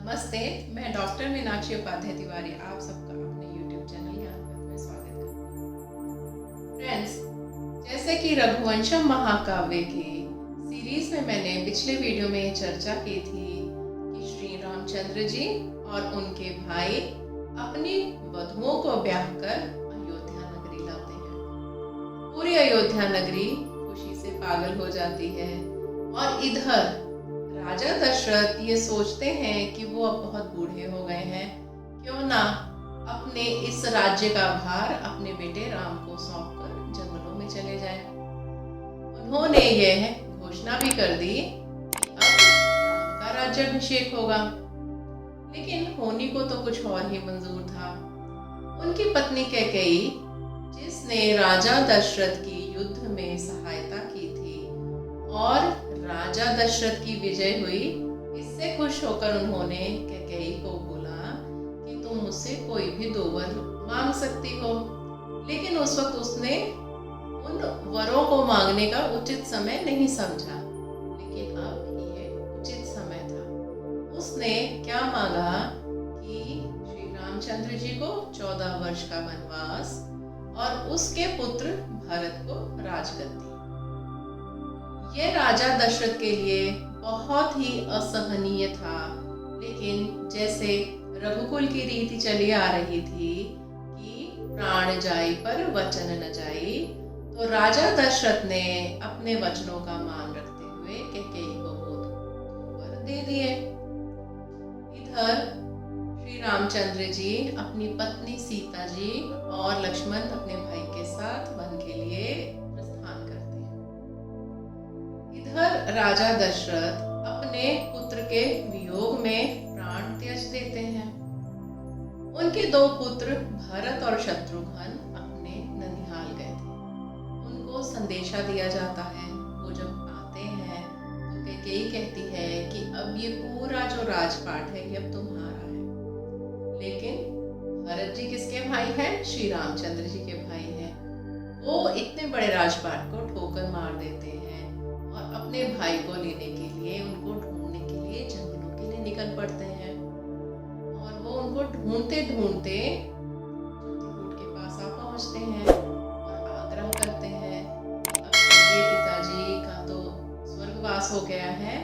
नमस्ते। मैं डॉक्टर मीनाक्षी उपाध्याय तिवारी आप सबका अपने YouTube चैनल ज्ञानपथ में स्वागत करती हूँ। फ्रेंड्स, जैसे कि रघुवंशम महाकाव्य की सीरीज में मैंने पिछले वीडियो में चर्चा की थी कि श्री रामचंद्र जी और उनके भाई अपनी वधुओं को ब्याह कर अयोध्या नगरी लाते हैं। पूरी अयोध्या नगरी खुशी से पागल हो जाती है और इधर राजा दशरथ ये सोचते हैं कि वो अब बहुत बूढ़े हो गए हैं, क्यों ना अपने इस राज्य का भार अपने बेटे राम को सौंपकर जंगलों में चले जाएं। उन्होंने यह घोषणा भी कर दी कि अब राम का राज्याभिषेक होगा। लेकिन होनी को तो कुछ और ही मंजूर था। उनकी पत्नी कैकेयी, जिसने राजा दशरथ की युद्ध में सहायता की थी और राजा दशरथ की विजय हुई, इससे खुश होकर उन्होंने कैकेयी को बोला कि तुम मुझसे कोई भी 2 वर मांग सकती हो। लेकिन उस वक्त उसने उन वरों को मांगने का उचित समय नहीं समझा, लेकिन अब यह उचित समय था। उसने क्या मांगा कि श्री रामचंद्र जी को 14 वर्ष का वनवास और उसके पुत्र भरत को राजगद्दी। यह राजा दशरथ के लिए बहुत ही असहनीय था, लेकिन जैसे रघुकुल की रीति चली आ रही थी कि प्राण जाई पर वचन न जाई, तो राजा दशरथ ने अपने वचनों का मान रखते हुए कैकेयी को वो वर दे दिए। इधर श्री रामचंद्र जी अपनी पत्नी सीता जी और लक्ष्मण अपने भाई के साथ वन के लिए प्रस्थान करते हैं। इधर राजा दशरथ अपने पुत्र के वियोग में प्राण त्याज देते हैं। उनके 2 पुत्र भरत और शत्रुघ्न अपने ननिहाल गए थे। उनको संदेशा दिया जाता है। वो जब आते हैं तो कैकेयी कहती है कि अब ये पूरा जो राजपाट है ये अब तुम्हारा है। लेकिन भरत जी किसके भाई हैं? श्री रामचंद्र जी के भाई हैं। वो इतने बड़े राजपाट को ठोकर मार देते हैं और अपने भाई को लेने के लिए, उनको ढूंढने के लिए जंगलों के लिए निकल पड़ते हैं। और वो उनको ढूंढते ढूंढते चित्रकूट के पास आ पहुंचते हैं और आग्रह करते हैं कि अब ये पिताजी का तो स्वर्गवास हो गया है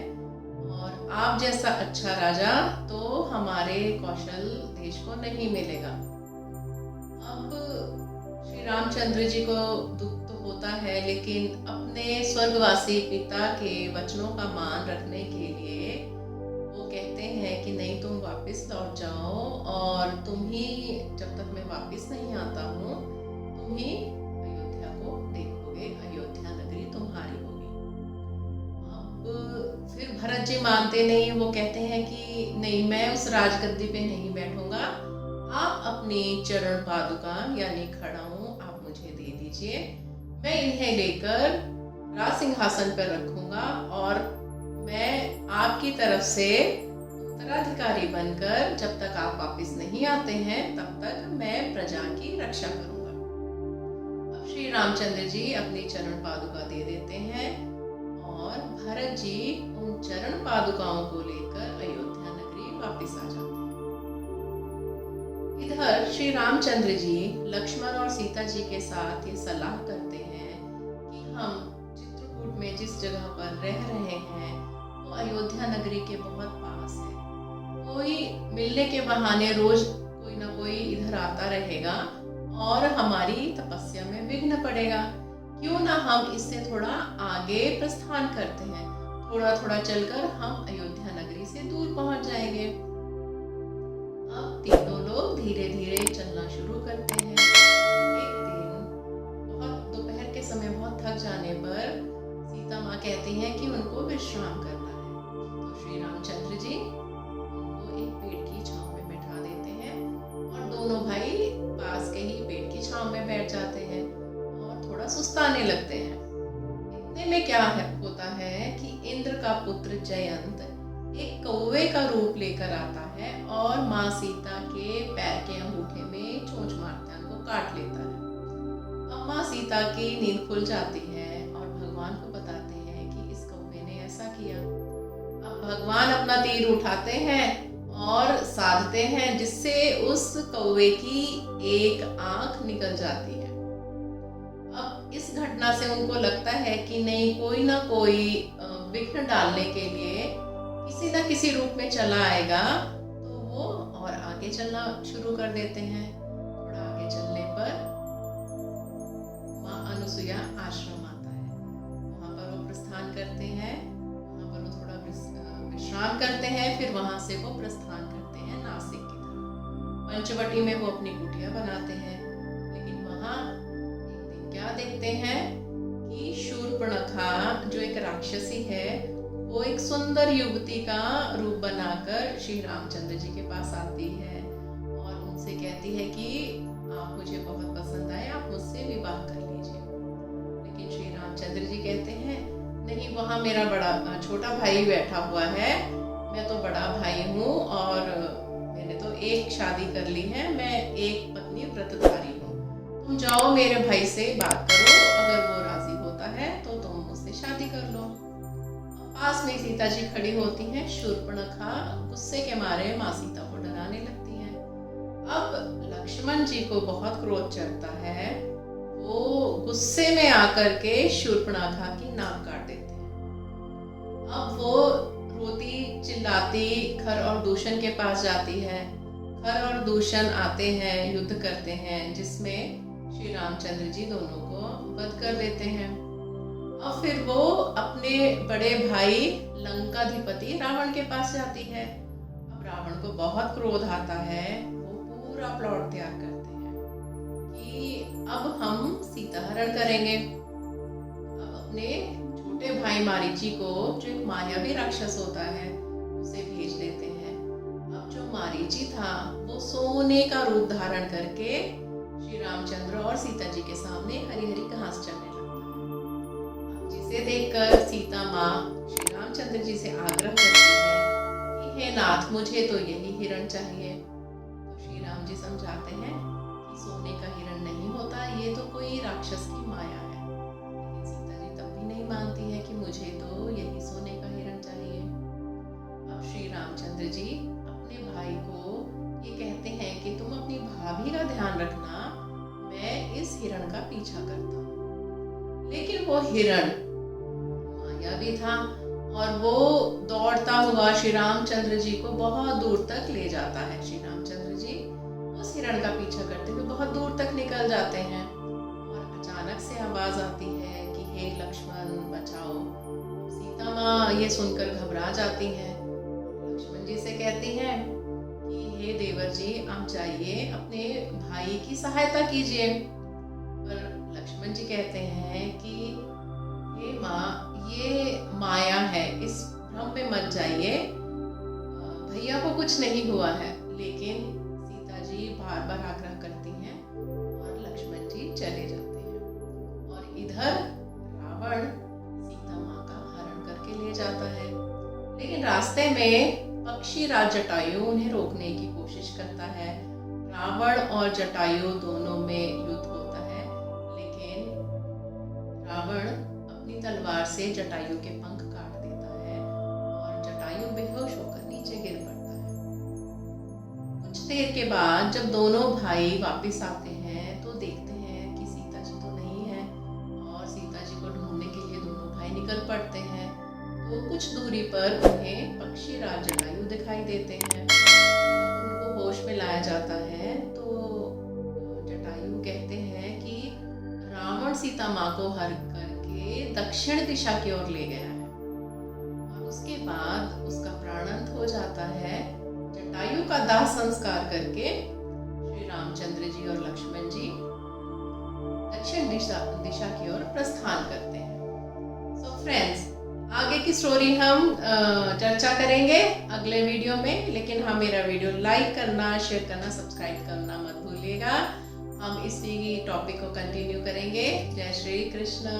और आप जैसा अच्छा राजा तो हमारे कौशल देश को नहीं मिलेगा। अब श्री रामचंद्र जी को दुख होता है, लेकिन अपने स्वर्गवासी पिता के वचनों का मान रखने के लिए वो कहते हैं कि नहीं, तुम वापस लौट जाओ और तुम ही, जब तक मैं वापस नहीं आता हूँ, तुम ही अयोध्या को देखोगे, अयोध्या नगरी तुम्हारी होगी। अब फिर भरत जी मानते नहीं। वो कहते हैं कि नहीं, मैं उस राजगद्दी पे नहीं बैठूंगा, आप अपनी चरण पादुका यानी खड़ाऊं आप मुझे दे दीजिए, मैं इन्हें लेकर राज सिंहासन पर रखूंगा और मैं आपकी तरफ से उत्तराधिकारी बनकर जब तक आप वापस नहीं आते हैं तब तक मैं प्रजा की रक्षा करूंगा। अब श्री रामचंद्र जी अपनी चरण पादुका दे देते हैं और भरत जी उन चरण पादुकाओं को लेकर अयोध्या नगरी वापस आ जाते हैं। इधर श्री रामचंद्र जी लक्ष्मण और सीता जी के साथ ये सलाह करते हैं कि हम चित्रकूट में जिस जगह पर रह रहे हैं वो अयोध्या नगरी के बहुत पास है। कोई मिलने के बहाने रोज कोई ना कोई इधर आता रहेगा और हमारी तपस्या में विघ्न पड़ेगा। क्यों ना हम इससे थोड़ा आगे प्रस्थान करते हैं, थोड़ा थोड़ा चलकर हम अयोध्या नगरी से दूर पहुंच जाएंगे। अब तीनों लोग धीरे धीरे चलना शुरू करते हैं। एक दिन बहुत दोपहर के समय बहुत थक जाने पर सीता माँ कहती हैं कि उनको विश्राम करना है, तो श्री रामचंद्र जी उनको एक पेड़ की छांव में बैठा देते हैं और दोनों भाई पास के ही पेड़ की छांव में बैठ जाते हैं और थोड़ा सुस्ताने लगते हैं। इतने में क्या होता है कि इंद्र का पुत्र जयंत एक कौवे का रूप लेकर आता है और माँ सीता के पैर के अंगूठे में चोंच मारता है, उनको काट लेता है। अब माँ सीता की नींद खुल जाती है और भगवान को बताते हैं कि इस कौवे ने ऐसा किया। अब भगवान अपना तीर उठाते हैं और साधते हैं, जिससे उस कौवे की एक आंख निकल जाती है। अब इस घटना से उनको लगता है कि नहीं, कोई ना कोई विघ्न डालने के लिए किसी न किसी रूप में चला आएगा। तो वो और आगे चलना शुरू कर देते हैं। थोड़ा आगे चलने पर माँ अनुसुईया आश्रम आता है। वहाँ पर वो प्रस्थान करते हैं, वहाँ पर वो थोड़ा विश्राम करते हैं, फिर वहाँ से वो प्रस्थान करते हैं नासिक की तरफ। पंचवटी में वो अपनी कुटिया बनाते हैं। लेकिन वहाँ एक दिन क्या देखते हैं कि शूर्पणखा जो एक राक्षसी है, वो एक सुंदर युवती का रूप बनाकर श्री रामचंद्र जी के पास आती है और उनसे कहती है कि आप मुझे बहुत पसंद आए, आप मुझसे विवाह कर लीजिए। लेकिन श्री रामचंद्र जी कहते हैं नहीं, वहाँ मेरा बड़ा छोटा भाई बैठा हुआ है, मैं तो बड़ा भाई हूँ और मैंने तो एक शादी कर ली है, मैं एक पत्नी व्रतधारी हूँ। तुम जाओ मेरे भाई से बात करो, अगर वो राजी होता है तो तुम मुझसे शादी कर लो। पास में सीता जी खड़ी होती हैं। शूर्पणखा गुस्से के मारे माँ सीता को डराने लगती है। अब लक्ष्मण जी को बहुत क्रोध चढ़ता है। वो गुस्से में आकर के शूर्पणखा की नाक काट देते हैं। अब वो रोती चिल्लाती खर और दूषण के पास जाती है। खर और दूषण आते हैं, युद्ध करते हैं, जिसमें श्री रामचंद्र जी दोनों को वध कर देते हैं। और फिर वो अपने बड़े भाई लंकाधिपति रावण के पास जाती है। अब रावण को बहुत क्रोध आता है। वो पूरा प्लॉट तैयार करते हैं कि अब हम सीता हरण करेंगे। अब अपने छोटे भाई मारीची को, जो एक मायावी राक्षस होता है, उसे भेज देते हैं। अब जो मारीची था वो सोने का रूप धारण करके श्री रामचंद्र और सीता जी के सामने हरी हरी घास चरने लगता है। जिसे देखकर सीता माँ श्री रामचंद्र जी से आग्रह करती है कि हे नाथ, मुझे तो यही हिरण चाहिए। तो श्री राम जी समझाते हैं कि सोने का हिरण नहीं होता, ये तो कोई राक्षस की माया है। लेकिन सीता जी तब भी नहीं मानती है कि मुझे तो यही सोने का हिरण चाहिए। अब श्री रामचंद्र जी अपने भाई को ये कहते हैं कि तुम अपनी भाभी का ध्यान रखना, मैं इस हिरण का पीछा करता हूँ। लेकिन वो हिरण मायावी था और वो दौड़ता हुआ श्री रामचंद्र जी को बहुत दूर तक ले जाता है। श्री रामचंद्र जी उस हिरण का पीछा करते हुए बहुत दूर तक निकल जाते हैं और अचानक से आवाज आती है कि हे लक्ष्मण, बचाओ। सीता माँ ये सुनकर घबरा जाती हैं। लक्ष्मण जी से कहती हैं कि हे देवर जी, आप जाइए, अपने भाई की सहायता कीजिए। पर लक्ष्मण जी कहते हैं कि हे माँ, ये माया है, इस भ्रम में मत जाइए, भैया को कुछ नहीं हुआ है। लेकिन सीता जी बार बार आग्रह करती हैं और लक्ष्मण जी चले जाते हैं। और इधर रावण सीता माँ का हरण करके ले जाता है। लेकिन रास्ते में पक्षी राज जटायु उन्हें रोकने की कोशिश करता है। रावण और जटायु दोनों में युद्ध होता है, लेकिन रावण अपनी तलवार से जटायु के पंख काट देता है और जटायु बेहोश होकर नीचे गिर पड़ता है। कुछ देर के बाद जब दोनों भाई वापस आते हैं तो देखते हैं कि सीता जी तो नहीं है और सीता जी को ढूंढने के लिए दोनों भाई निकल पड़ते हैं। तो कुछ दूरी पर उन्हें पक्षी राज जटायु दिखाई देते हैं। उनको होश में लाया जाता है तो जटायु कहते हैं कि रावण सीता माँ को हर करके दक्षिण दिशा की ओर ले गया है और उसके बाद उसका प्राणांत हो जाता है। जटायु का दाह संस्कार करके श्री रामचंद्र जी और लक्ष्मण जी दक्षिण दिशा की ओर प्रस्थान करते हैं। सो फ्रेंड्स, आगे की स्टोरी हम चर्चा करेंगे अगले वीडियो में। लेकिन हाँ, मेरा वीडियो लाइक करना, शेयर करना, सब्सक्राइब करना मत भूलिएगा। हम इसी टॉपिक को कंटिन्यू करेंगे। जय श्री कृष्ण।